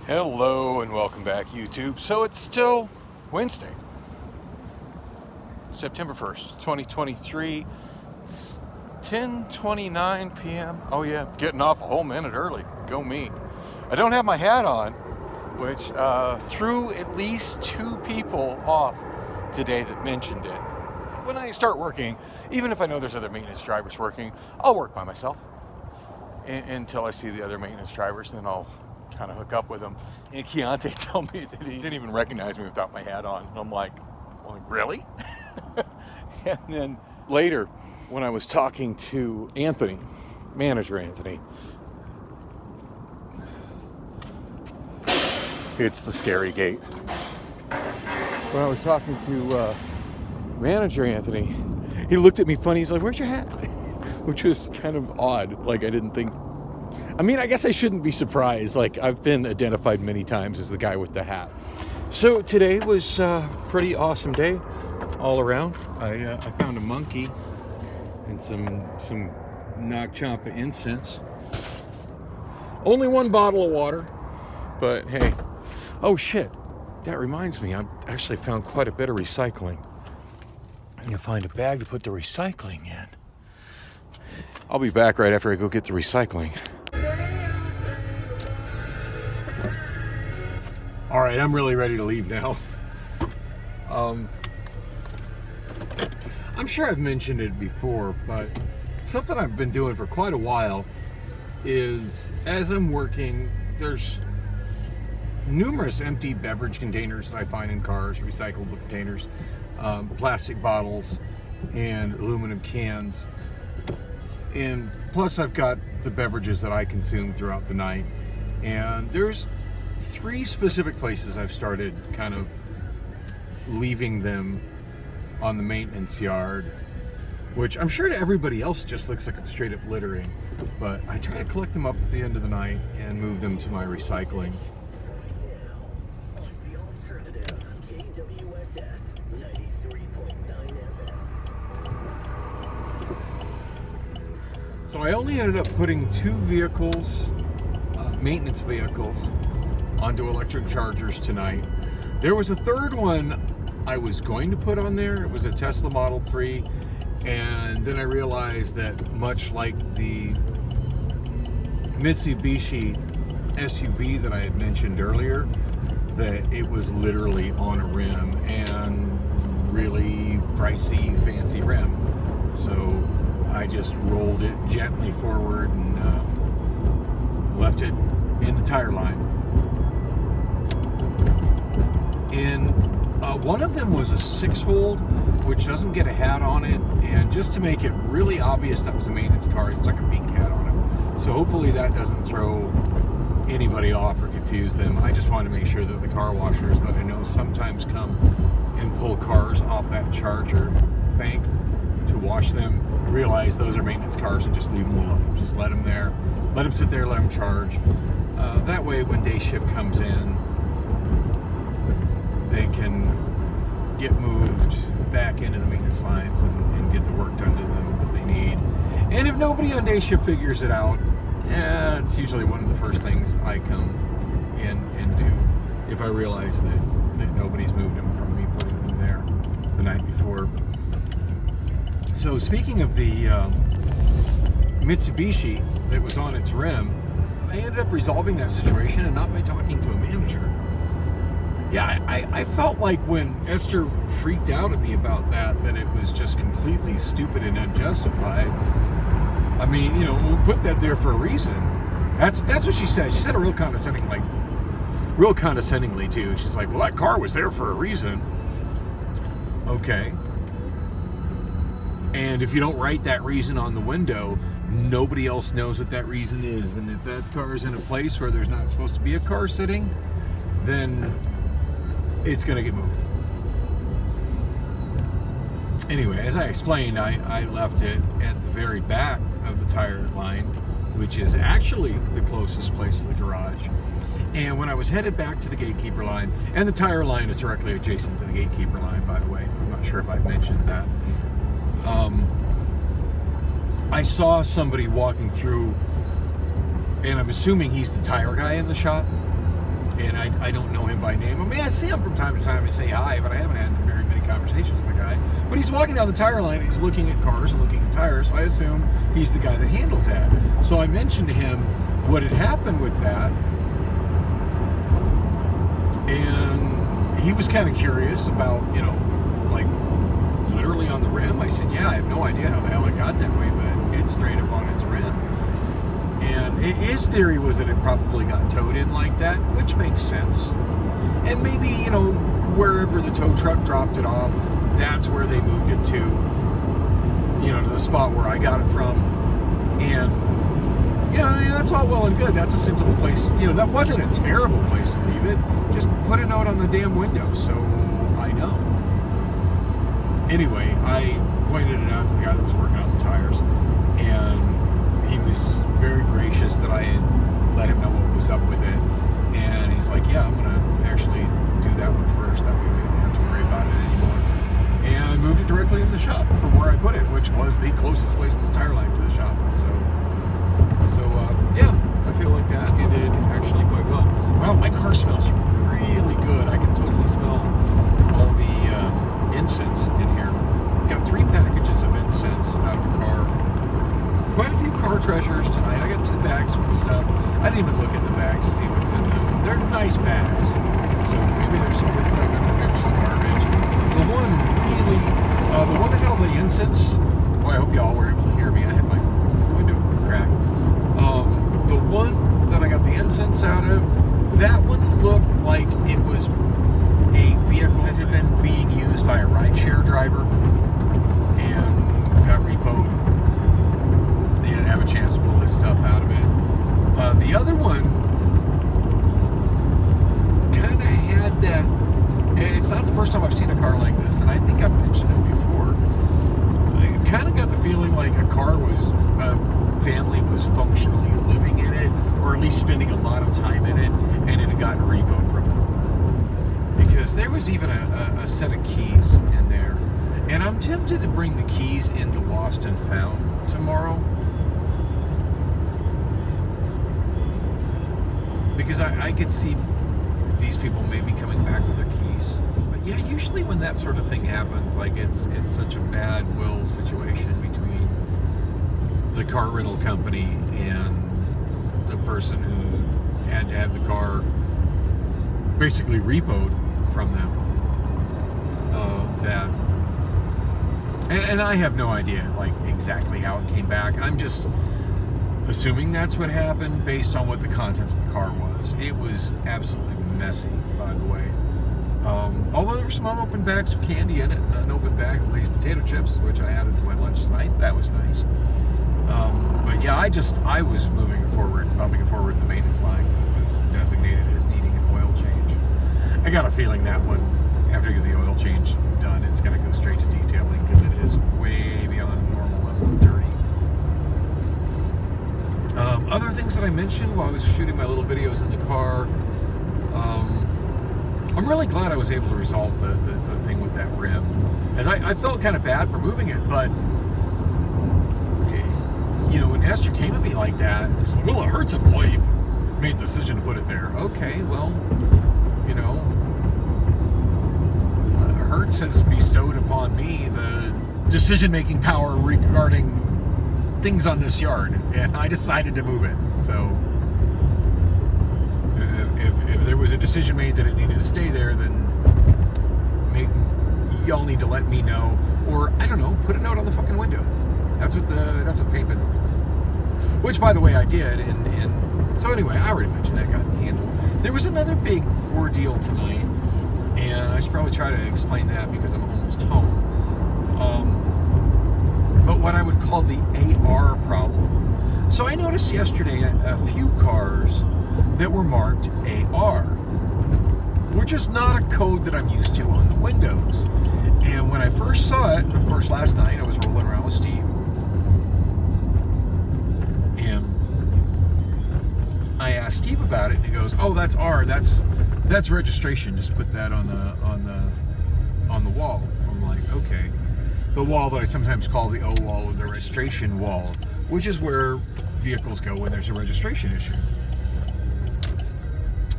Hello and welcome back, YouTube. So it's still Wednesday, September 1st, 2023. It's 10:29 p.m. Oh yeah, getting off a whole minute early. Go me. I don't have my hat on, which threw at least 2 people off today that mentioned it. When I start working, even if I know there's other maintenance drivers working, I'll work by myself until I see the other maintenance drivers, and then I'll kind of hook up with him. And Keontae told me that he didn't even recognize me without my hat on. And I'm like, well, really? And then later, when I was talking to Anthony, manager Anthony, it's the scary gate. When I was talking to manager Anthony, he looked at me funny. He's like, where's your hat? Which was kind of odd. Like, I didn't think, I mean, I guess I shouldn't be surprised. Like, I've been identified many times as the guy with the hat. So today was a pretty awesome day all around. I found a monkey and some Nag Champa incense. Only 1 bottle of water, but hey. Oh shit, that reminds me, I actually found quite a bit of recycling. I'm gonna find a bag to put the recycling in. I'll be back right after I go get the recycling. All right, I'm really ready to leave now. I'm sure I've mentioned it before, but something I've been doing for quite a while is, as I'm working, there's numerous empty beverage containers that I find in cars, recyclable containers, plastic bottles, and aluminum cans. And plus I've got the beverages that I consume throughout the night. And there's 3 specific places I've started kind of leaving them on the maintenance yard, which I'm sure to everybody else just looks like I'm straight up littering, but I try to collect them up at the end of the night and move them to my recycling. So I only ended up putting 2 vehicles, maintenance vehicles, onto electric chargers tonight. There was a 3rd one I was going to put on there. It was a Tesla Model 3, and then I realized that much like the Mitsubishi SUV that I had mentioned earlier, that it was literally on a rim, and really pricey, fancy rim. So I just rolled it gently forward and left it in the tire line. And one of them was a 6-hold, which doesn't get a hat on it, and just to make it really obvious that was a maintenance car, I stuck a pink hat on it. So hopefully that doesn't throw anybody off or confuse them. I just wanted to make sure that the car washers that I know sometimes come and pull cars off that charger bank to wash them realize those are maintenance cars and just leave them alone. Just let them there, let them sit there, let them charge. That way when day shift comes in, they can get moved back into the maintenance lines and get the work done to them that they need. And if nobody on day shift figures it out, it's usually one of the first things I come in and do if I realize that nobody's moved them from me putting them there the night before. So speaking of the Mitsubishi that was on its rim, I ended up resolving that situation, and not by talking to a manager. Yeah, I felt like when Esther freaked out at me about that it was just completely stupid and unjustified. I mean, you know, we'll put that there for a reason. That's what she said. She said it real condescendingly too. She's like, well, that car was there for a reason. Okay. And if you don't write that reason on the window, nobody else knows what that reason is. And if that car is in a place where there's not supposed to be a car sitting, then it's gonna get moved. Anyway, as I explained, I left it at the very back of the tire line, which is actually the closest place to the garage. And when I was headed back to the gatekeeper line, and the tire line is directly adjacent to the gatekeeper line, by the way, I'm not sure if I've mentioned that. I saw somebody walking through, and I'm assuming he's the tire guy in the shop, I don't know him by name. I mean, I see him from time to time and say hi, but I haven't had very many conversations with the guy. But he's walking down the tire line and he's looking at cars and looking at tires, so I assume he's the guy that handles that. So I mentioned to him what had happened with that, and he was kind of curious about, you know, like literally on the rim. I said, yeah, I have no idea how the hell it got that way, but it's straight up on its rim. And his theory was that it probably got towed in like that, which makes sense. And maybe, you know, wherever the tow truck dropped it off, that's where they moved it to, you know, to the spot where I got it from. And, you know, that's all well and good. That's a sensible place. You know, that wasn't a terrible place to leave it. Just put a note on the damn window so I know. Anyway, I pointed it out to the guy that was working on the tires, and he was very gracious that I had let him know what was up with it. And he's like, yeah, I'm going to actually do that one first. That way we don't have to worry about it anymore. And I moved it directly in the shop from where I put it, which was the closest place in the tire line to the shop. So yeah, I feel like that ended actually quite well. Wow, my car smells really good. I can totally smell all the incense in here. Got 3 packages of incense out of the car. Quite a few car treasures tonight. I got 2 bags full of stuff. I didn't even look at the bags to see what's in them. They're nice bags, so maybe there's some good stuff in there, maybe some garbage. The one really, the one that got all the incense, well, I hope y'all were able to hear me. I had my window cracked. The one that I got the incense out of, that one looked like it was a vehicle that had been being used by a rideshare driver and got repoed. They didn't have a chance to pull this stuff out of it. The other one kind of had that, and it's not the first time I've seen a car like this, and I think I've mentioned it before. I kind of got the feeling like a family was functionally living in it, or at least spending a lot of time in it, and it had gotten repoed from it. Because there was even a set of keys in there. And I'm tempted to bring the keys into Lost and Found tomorrow. Because I could see these people maybe coming back for their keys. But yeah, usually when that sort of thing happens, like it's such a bad will situation between the car rental company and the person who had to have the car basically repoed from them. And I have no idea, like, exactly how it came back. I'm just assuming that's what happened based on what the contents of the car was. It was absolutely messy, by the way. Although there were some unopened bags of candy in it, an open bag of Lay's potato chips, which I added to my lunch tonight. That was nice. But yeah, I was bumping it forward the maintenance line because it was designated as needing an oil change. I got a feeling that one, after you get the oil change done, it's going to go straight to detailing because it is way beyond normal level of dirty. Other things that I mentioned while I was shooting my little videos in the car, I'm really glad I was able to resolve the thing with that rim. As I felt kind of bad for moving it, but you know, when Esther came at me like that, it's like, well, it hurts him. Well, you made the decision to put it there. Okay, well, you know, Hertz has bestowed upon me the decision-making power regarding things on this yard, and I decided to move it. So if there was a decision made that it needed to stay there, then y'all need to let me know, or I don't know, put a note on the fucking window. That's what the paint pens are for. Which, by the way, I did, and so anyway, I already mentioned that got handled. There was another big ordeal tonight, and I should probably try to explain that because I'm almost home. But what I would call the AR problem. So I noticed yesterday a few cars that were marked AR, which is not a code that I'm used to on the windows. And when I first saw it, of course, last night I was rolling around with Steve, and I asked Steve about it, and he goes, "Oh, that's R. That's registration. Just put that on the wall." I'm like, okay. The wall that I sometimes call the O wall, or the registration wall, which is where vehicles go when there's a registration issue.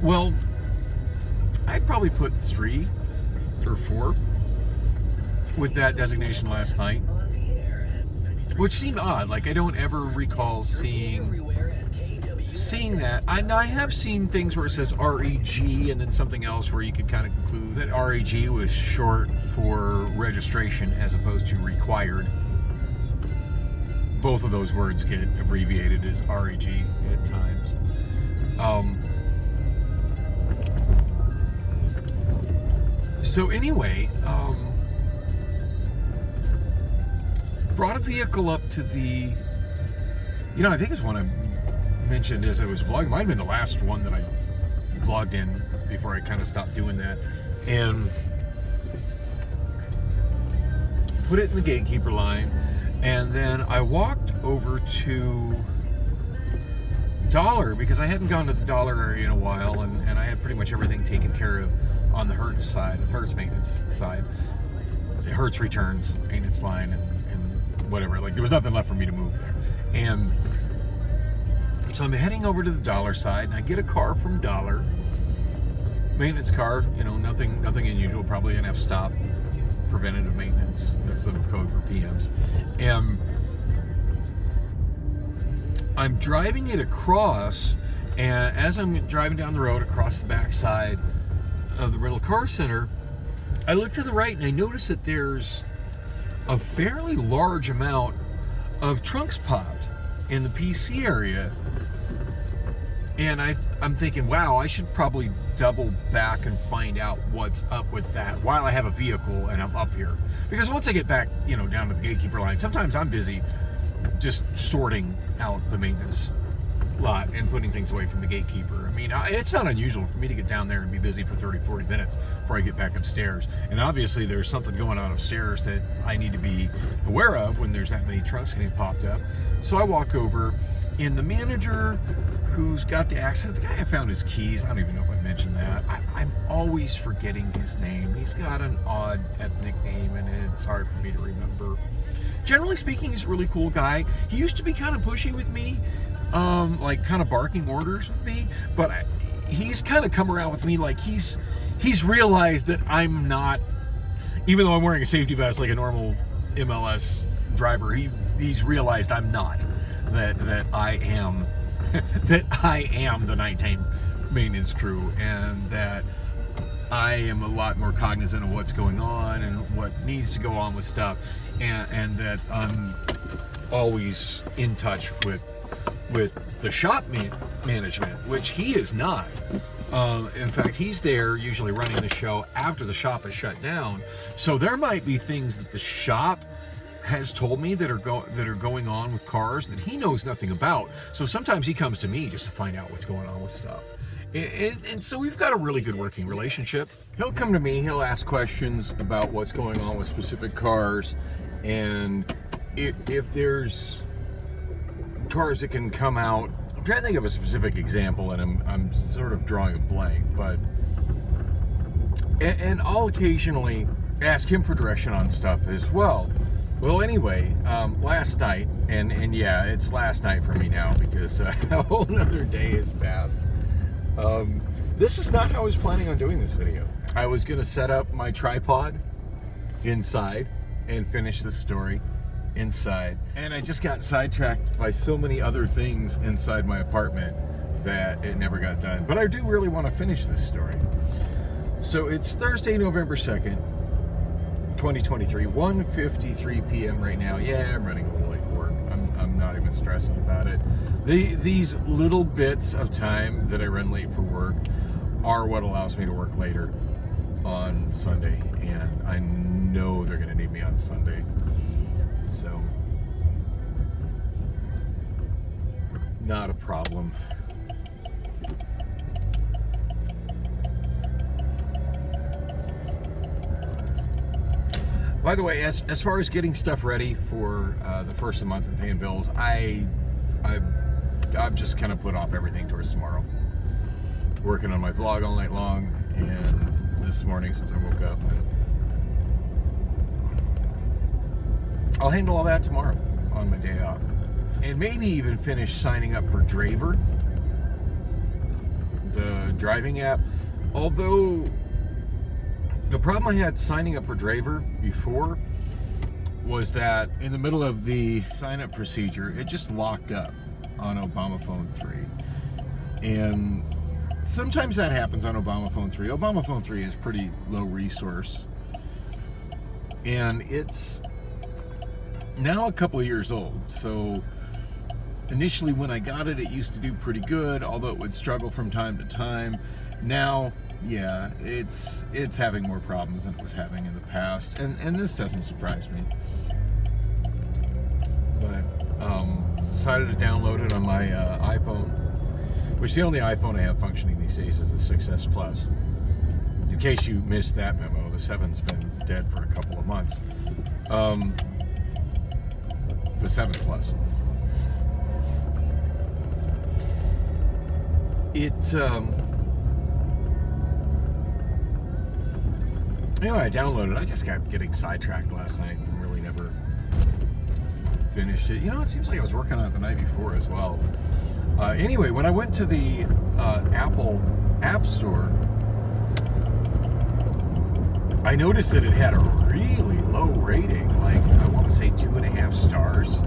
Well, I'd probably put 3 or 4 with that designation last night, which seemed odd. Like, I don't ever recall seeing that. I have seen things where it says REG and then something else where you could kind of conclude that REG was short for registration as opposed to required. Both of those words get abbreviated as REG at times. So anyway, brought a vehicle up to the, I think it's one I mentioned as I was vlogging. Might have been the last one that I vlogged in before I kind of stopped doing that. And put it in the gatekeeper line. And then I walked over to Dollar because I hadn't gone to the Dollar area in a while, and I had pretty much everything taken care of on the Hertz side, the Hertz maintenance side. Hertz returns, maintenance line, and whatever. Like, there was nothing left for me to move there. And so I'm heading over to the Dollar side, and I get a car from Dollar. Maintenance car, nothing unusual, probably an F-stop, preventative maintenance. That's the code for PMs. And I'm driving it across, and as I'm driving down the road across the backside of the rental car center, I look to the right and I notice that there's a fairly large amount of trunks popped in the PC area. And I'm thinking, wow, I should probably double back and find out what's up with that while I have a vehicle and I'm up here. Because once I get back, down to the gatekeeper line, sometimes I'm busy just sorting out the maintenance lot and putting things away from the gatekeeper. I mean, it's not unusual for me to get down there and be busy for 30-40 minutes before I get back upstairs. And obviously there's something going on upstairs that I need to be aware of when there's that many trunks getting popped up. So I walk over, and the manager who's got the accent, the guy I found his keys, I don't even know if I mentioned that. I'm always forgetting his name. He's got an odd ethnic name and it's hard for me to remember. Generally speaking, he's a really cool guy. He used to be kind of pushy with me, like kind of barking orders with me, but he's kind of come around with me. Like, he's realized that I'm not, even though I'm wearing a safety vest like a normal MLS driver, he's realized I'm not, that I am the nighttime maintenance crew, and that I am a lot more cognizant of what's going on and what needs to go on with stuff, and that I'm always in touch with the shop management, which he is not. In fact, he's there usually running the show after the shop is shut down. So there might be things that the shop has told me that are going on with cars that he knows nothing about. So sometimes he comes to me just to find out what's going on with stuff. And so we've got a really good working relationship. He'll come to me, he'll ask questions about what's going on with specific cars, and if there's cars that can come out, I'm trying to think of a specific example, and I'm sort of drawing a blank, but and I'll occasionally ask him for direction on stuff as well. Well, anyway, last night, and yeah, it's last night for me now because a whole nother day has passed. This is not how I was planning on doing this video. I was gonna set up my tripod inside and finish the story inside. And I just got sidetracked by so many other things inside my apartment that it never got done. But I do really want to finish this story. So it's Thursday, November 2nd, 2023, 1:53 p.m. right now. Yeah, I'm running a little late for work. I'm not even stressing about it. These little bits of time that I run late for work are what allows me to work later on Sunday, and I know they're going to need me on Sunday. So, not a problem. By the way, as far as getting stuff ready for the first of the month and paying bills, I've just kind of put off everything towards tomorrow. Working on my vlog all night long, and this morning since I woke up. And I'll handle all that tomorrow on my day off. And maybe even finish signing up for Draver, the driving app. although the problem I had signing up for Draver before was that in the middle of the sign-up procedure, it just locked up on Obamaphone 3. And sometimes that happens on Obamaphone 3. Obamaphone 3 is pretty low resource. And it's now a couple of years old. So initially when I got it, it used to do pretty good, although it would struggle from time to time. Now, yeah, it's having more problems than it was having in the past. And this doesn't surprise me. But decided to download it on my iPhone, which the only iPhone I have functioning these days is the 6S Plus. In case you missed that memo, the 7's been dead for a couple of months. The 7 Plus. Anyway, I downloaded it. I just kept getting sidetracked last night and really never finished it. You know, it seems like I was working on it the night before as well. Anyway, when I went to the Apple App Store, I noticed that it had a really low rating, like I want to say 2.5 stars,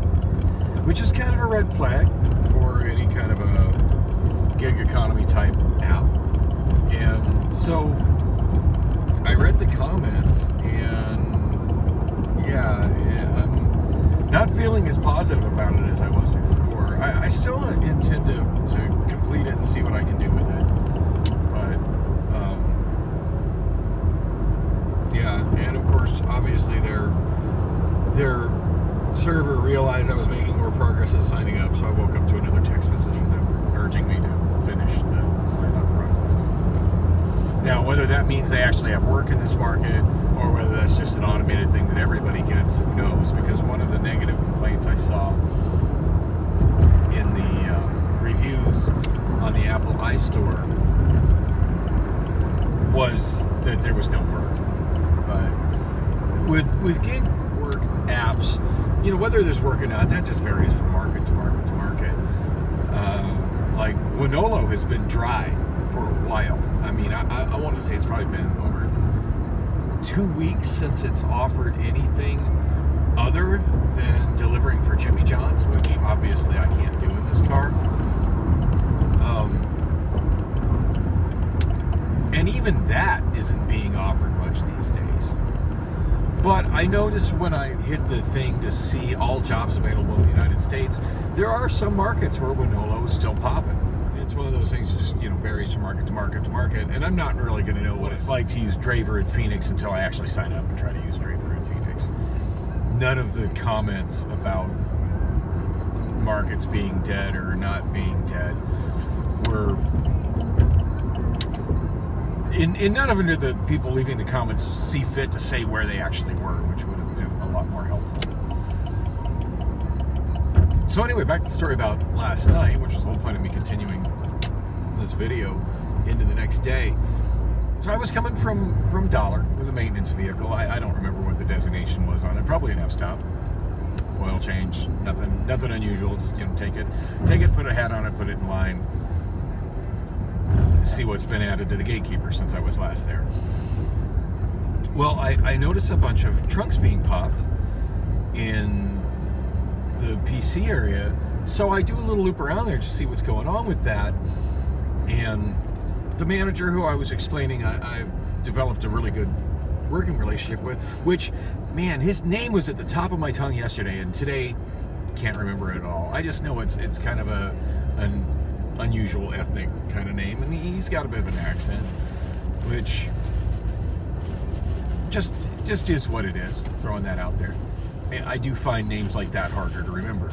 which is kind of a red flag for any kind of a gig economy type app. And so I read the comments, and yeah, I'm not feeling as positive about it as I was before. I still intend to complete it and see what I can do with it. But yeah, and of course, obviously their server realized I was making more progress at signing up, so I woke up to another text message from them urging me to finish the sign-up process. Now, whether that means they actually have work in this market, or whether that's just an automated thing that everybody gets, who knows? Because one of the negative complaints I saw in the reviews on the Apple iStore was that there was no work. But with gig work apps, you know, whether there's work or not, that just varies from market to market to market. Like Wonolo has been dry for a while. I mean, I want to say it's probably been over 2 weeks since it's offered anything other than delivering for Jimmy John's, which obviously I can't do in this car. And even that isn't being offered much these days. But I noticed when I hit the thing to see all jobs available in the United States, there are some markets where Wonolo is still popping. It's one of those things that just, you know, varies from market to market to market, and I'm not really going to know what it's like to use Draver in Phoenix until I actually sign up and try to use Draver in Phoenix. None of the comments about markets being dead or not being dead were... In none of them did the people leaving the comments see fit to say where they actually were, which would have been a lot more helpful. So anyway, back to the story about last night, which was the whole point of me continuing this video into the next day. So I was coming from Dollar with a maintenance vehicle. I don't remember what the designation was on it. Probably an F-stop. Oil change, nothing unusual. Just, you know, take it, put a hat on it, put it in line. See what's been added to the gatekeeper since I was last there. Well, I noticed a bunch of trunks being popped in the PC area, so I do a little loop around there to see what's going on with that. And the manager who I was explaining I developed a really good working relationship with, which, man, his name was at the top of my tongue yesterday, and today can't remember it at all. I just know it's kind of an unusual ethnic kind of name, and he's got a bit of an accent, which just is what it is. Throwing that out there. And I do find names like that harder to remember.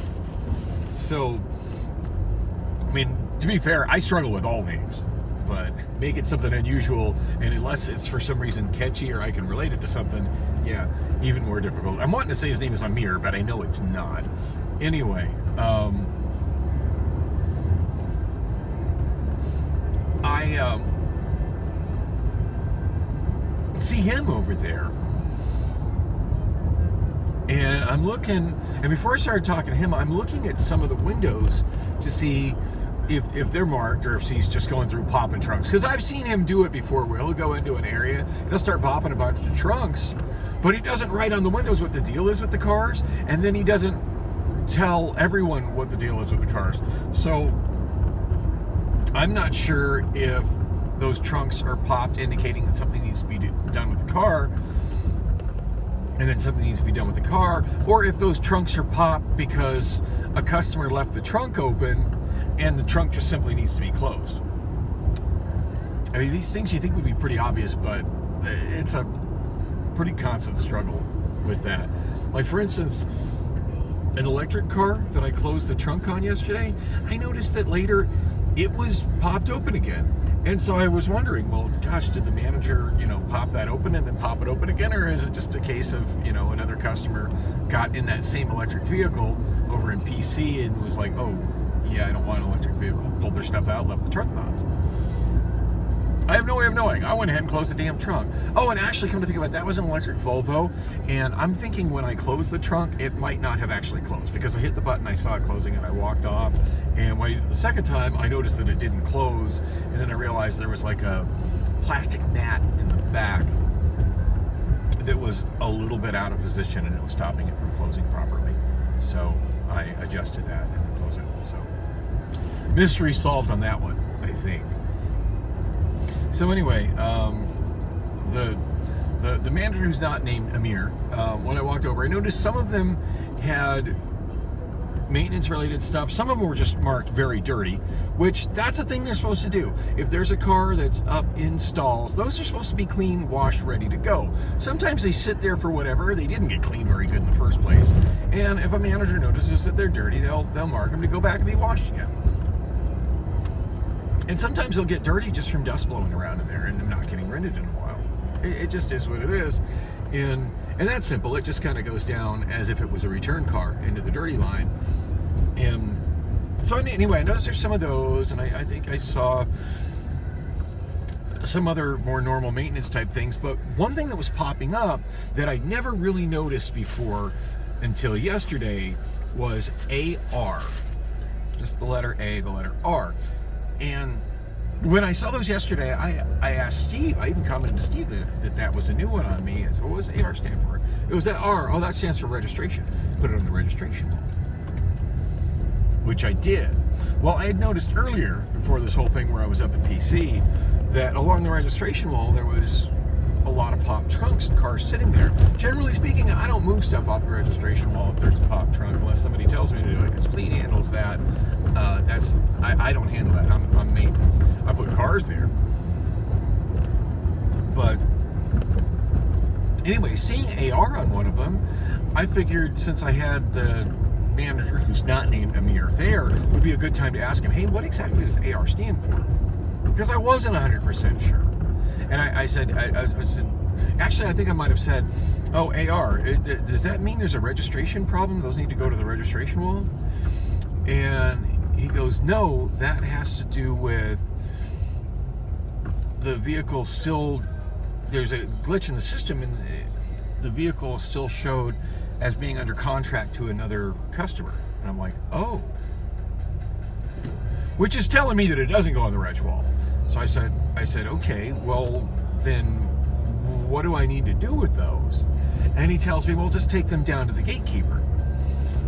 So, I mean, to be fair, I struggle with all names, but make it something unusual, and unless it's for some reason catchy or I can relate it to something, yeah, even more difficult. I'm wanting to say his name is Amir, but I know it's not. Anyway, I see him over there, and I'm looking, and before I started talking to him, I'm looking at some of the windows to see if they're marked, or if he's just going through popping trunks. Because I've seen him do it before, where he'll go into an area and he'll start popping a bunch of trunks, but he doesn't write on the windows what the deal is with the cars, and then he doesn't tell everyone what the deal is with the cars. So I'm not sure if those trunks are popped indicating that something needs to be done with the car, and then something needs to be done with the car, or if those trunks are popped because a customer left the trunk open and the trunk just simply needs to be closed. I mean, these things you think would be pretty obvious, but it's a pretty constant struggle with that. Like, for instance, an electric car that I closed the trunk on yesterday, I noticed that later it was popped open again. And so I was wondering, well, gosh, did the manager, pop that open and then pop it open again? Or is it just a case of, another customer got in that same electric vehicle over in PC and was like, oh, yeah, I don't want an electric vehicle. Pulled their stuff out, left the trunk locked. I have no way of knowing. I went ahead and closed the damn trunk. Oh, and actually, come to think about it, that was an electric Volvo, and I'm thinking when I closed the trunk, it might not have actually closed, because I hit the button, I saw it closing, and I walked off, and when I did it the second time, I noticed that it didn't close, and then I realized there was like a plastic mat in the back that was a little bit out of position, and it was stopping it from closing properly. So I adjusted that and then closed it. So mystery solved on that one, I think. So anyway, the manager who's not named Amir, when I walked over, I noticed some of them had maintenance-related stuff. Some of them were just marked very dirty, which that's a thing they're supposed to do. If there's a car that's up in stalls, those are supposed to be clean, washed, ready to go. Sometimes they sit there for whatever. They didn't get cleaned very good in the first place. And if a manager notices that they're dirty, they'll mark them to go back and be washed again. And sometimes they'll get dirty just from dust blowing around in there and them not getting rented in a while. It just is what it is. And that's simple. It just kind of goes down as if it was a return car into the dirty line. And so anyway, I noticed there's some of those, and I think I saw some other more normal maintenance type things. But one thing that was popping up that I'd never really noticed before until yesterday was AR. Just the letter A, the letter R. And when I saw those yesterday, I asked Steve, I even commented to Steve that was a new one on me. I said, what does AR stand for? It was that R. Oh, that stands for registration. Put it on the registration wall. Which I did. Well, I had noticed earlier, before this whole thing where I was up at PC, that along the registration wall there was a lot of popped trunks and cars sitting there. Generally speaking, I don't move stuff off the registration wall if there's a popped trunk unless somebody tells me to do it, because fleet handles that. I don't handle that. I'm maintenance. I put cars there. But anyway, seeing AR on one of them, I figured since I had the manager who's not named Amir there, would be a good time to ask him, hey, what exactly does AR stand for? Because I wasn't 100% sure. And I said, actually, I think I might have said, oh, AR, does that mean there's a registration problem? Those need to go to the registration wall? And he goes, no, that has to do with the vehicle still, there's a glitch in the system, and the vehicle still showed as being under contract to another customer. And I'm like, oh. Which is telling me that it doesn't go on the reg wall. So I said, okay, well, then what do I need to do with those? And he tells me, well, just take them down to the gatekeeper.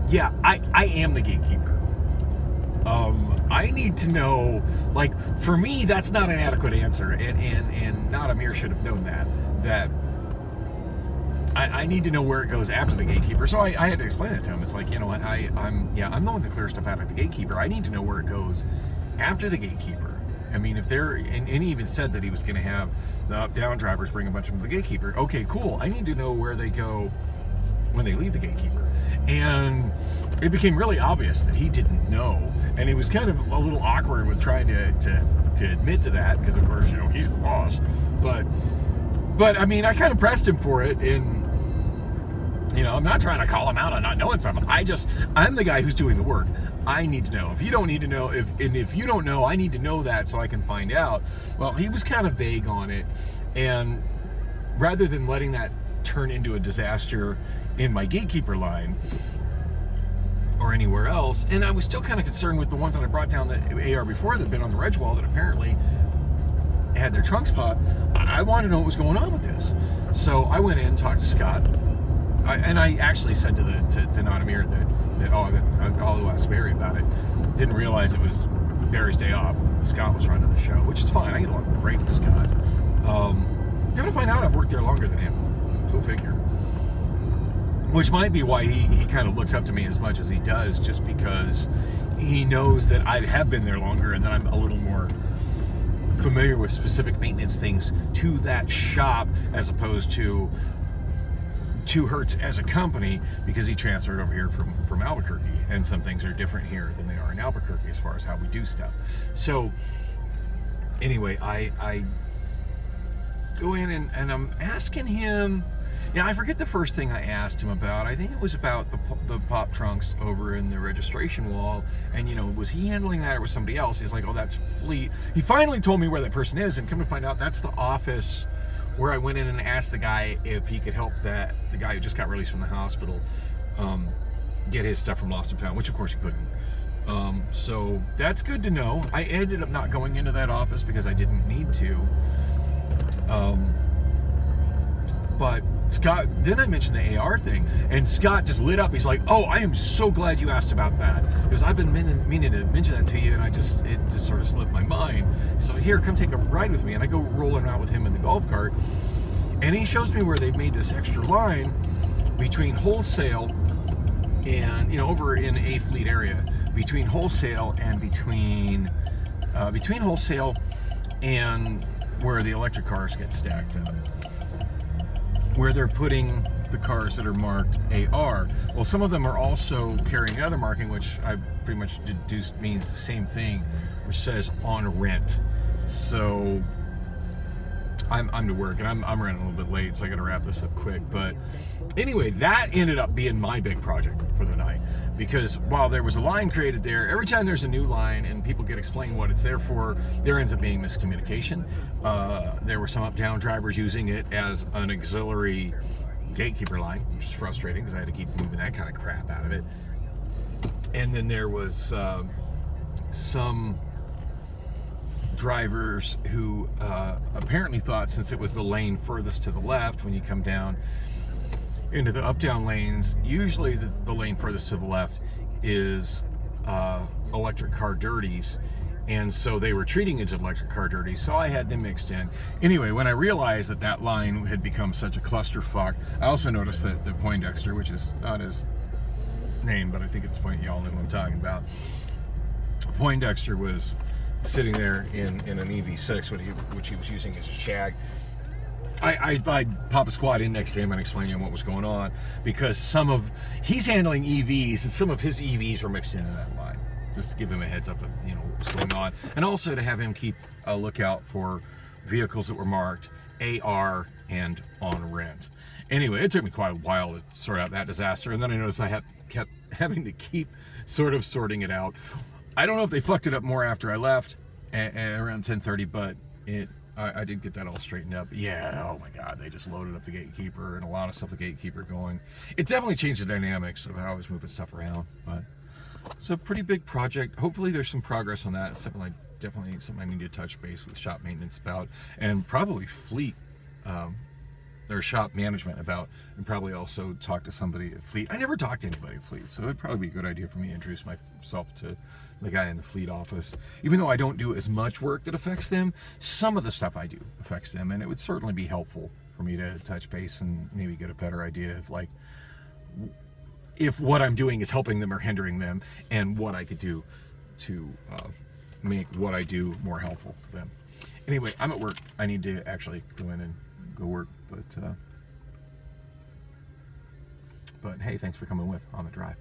Yeah, I am the gatekeeper. I need to know, like, for me, that's not an adequate answer, and not Amir should have known that I need to know where it goes after the gatekeeper. So I had to explain it to him. It's like, you know what, I'm the one that clears stuff out of the gatekeeper. I need to know where it goes after the gatekeeper. I mean, if they're, and he even said that he was going to have the up-down drivers bring a bunch of them to the gatekeeper. Okay, cool. I need to know where they go when they leave the gatekeeper. And it became really obvious that he didn't know. And he was kind of a little awkward with trying to admit to that, because of course, you know, he's the boss. But I mean, I kind of pressed him for it, and you know, I'm not trying to call him out on not knowing something. I'm the guy who's doing the work. I need to know. If you don't need to know, if you don't know, I need to know that so I can find out. Well, he was kind of vague on it, and rather than letting that turn into a disaster in my gatekeeper line, or anywhere else. And I was still kind of concerned with the ones that I brought down the AR before that had been on the reg wall that apparently had their trunks popped. I wanted to know what was going on with this. So I went in and talked to Scott. And I actually said to Nadamir that I'll ask Barry about it. Didn't realize it was Barry's day off. Scott was running the show, which is fine. I get along great with Scott. You're gonna find out I've worked there longer than him. Go figure. Which might be why he kind of looks up to me as much as he does, just because he knows that I have been there longer and that I'm a little more familiar with specific maintenance things to that shop as opposed to Hertz as a company, because he transferred over here from Albuquerque, and some things are different here than they are in Albuquerque as far as how we do stuff. So anyway, I go in and I'm asking him, I forget the first thing I asked him about. I think it was about the pop trunks over in the registration wall, and was he handling that or was somebody else? He's like, oh, that's Fleet. He finally told me where that person is, and come to find out that's the office where I went in and asked the guy if he could help the guy who just got released from the hospital get his stuff from Lost and Found, which of course he couldn't. So that's good to know. I ended up not going into that office because I didn't need to. But Scott, then I mentioned the AR thing, and Scott just lit up. He's like, oh, I am so glad you asked about that, because I've been meaning to mention that to you, and it just sort of slipped my mind. So here, come take a ride with me. And I go rolling out with him in the golf cart, and he shows me where they've made this extra line between wholesale and, over in a Fleet area, between wholesale and between wholesale and where the electric cars get stacked up, where they're putting the cars that are marked AR. Well, some of them are also carrying another marking, which I pretty much deduced means the same thing, which says on rent. So I'm to work, and I'm running a little bit late, so I gotta wrap this up quick. But anyway, that ended up being my big project for the night, because while there was a line created there, every time there's a new line and people get explained what it's there for, there ends up being miscommunication. There were some up-down drivers using it as an auxiliary gatekeeper line, which is frustrating because I had to keep moving that kind of crap out of it. And then there was some drivers who apparently thought, since it was the lane furthest to the left when you come down into the up-down lanes, usually the lane furthest to the left is electric car dirties, and so they were treating it as electric car dirties, so I had them mixed in. Anyway, when I realized that line had become such a clusterfuck, I also noticed that the Poindexter, which is not his name, but I think it's point, y'all know what I'm talking about, Poindexter was sitting there in an EV6, which he was using as a shag. I'd pop a squad in next to him and explain to him what was going on, because he's handling EVs, and some of his EVs were mixed into that line. Just to give him a heads up of what's going on, and also to have him keep a lookout for vehicles that were marked AR and on rent. Anyway, it took me quite a while to sort out that disaster, and then I noticed I kept having to keep sort of sorting it out. I don't know if they fucked it up more after I left around 10:30, but I did get that all straightened up. Yeah, oh my God, they just loaded up the gatekeeper and a lot of stuff the gatekeeper going. It definitely changed the dynamics of how I was moving stuff around, but it's a pretty big project. Hopefully there's some progress on that. It's definitely something I need to touch base with shop maintenance about, and probably Fleet, or shop management about, and probably also talk to somebody at Fleet. I never talked to anybody at Fleet, so it'd probably be a good idea for me to introduce myself to the guy in the Fleet office. Even though I don't do as much work that affects them, some of the stuff I do affects them, and it would certainly be helpful for me to touch base and maybe get a better idea of if what I'm doing is helping them or hindering them, and what I could do to make what I do more helpful to them. Anyway, I'm at work. I need to actually go in and go work, but hey, thanks for coming with on the drive.